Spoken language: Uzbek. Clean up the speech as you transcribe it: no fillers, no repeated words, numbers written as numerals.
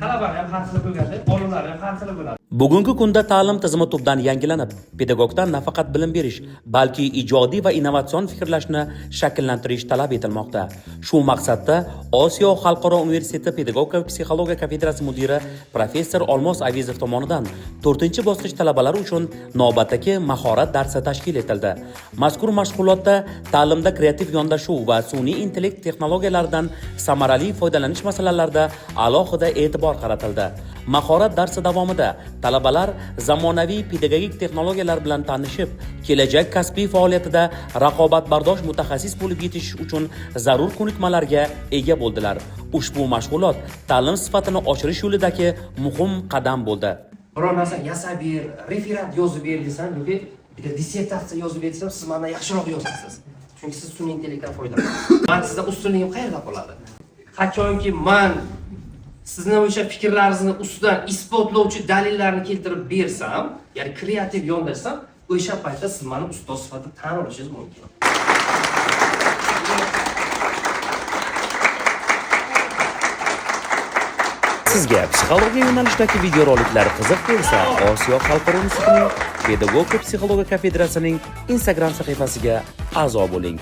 Talabalar ham har xil bo'lganda, olimlar ham har xil bo'ladi. Bugungi kunda ta'lim tizimi tubdan yangilanib, pedagogdan nafaqat bilim berish, balki ijodiy va innovatsion fikrlashni shakllantirish talab etilmoqda. Shu maqsadda Osiyo xalqaro universiteti pedagogika va psixologiya kafedrasi mudiri professor Olmos Avizov tomonidan 4-bosqich talabalari uchun navbatdagi mahorat darsi tashkil etildi. Mazkur mashg'ulotda ta'limda kreativ yondashuv va sun'iy intellekt texnologiyalaridan samarali foydalanish masalalarida alohida e'tibor qaratildi. Mahorat darsi davomida talabalar zamonaviy pedagogik texnologiyalar bilan tanishib, kelajak kasbiy faoliyatida raqobatbardosh mutaxassis bo'lib yetish uchun zarur ko'nikmalarga ega bo'ldilar. Ushbu mashg'ulot ta'lim sifatini oshirish yo'lidagi muhim qadam bo'ldi. Biror narsa yasab ber, referat yozib ber desam, yoki bitta dissertatsiya yozib ber desam, siz mendan yaxshiroq yozasiz. Chunki siz sun'iy intellektdan foydalanasiz. Men sizdan ustunligim qayerda qoladi? Qachonki men sizni o'sha fikrlaringizni ustidan isbotlovchi dalillarni keltirib bersam, ya'ni kreativ yondashsam, o'sha paytda siz meni ustoz sifatida tan olishingiz mumkin. Sizga psixologiya yo'nalishidagi videoroliklar qiziq bo'lsa, Osiyo xalqaro universitetining pedagogika psixologiya kafedrasining Instagram sahifasiga a'zo bo'ling.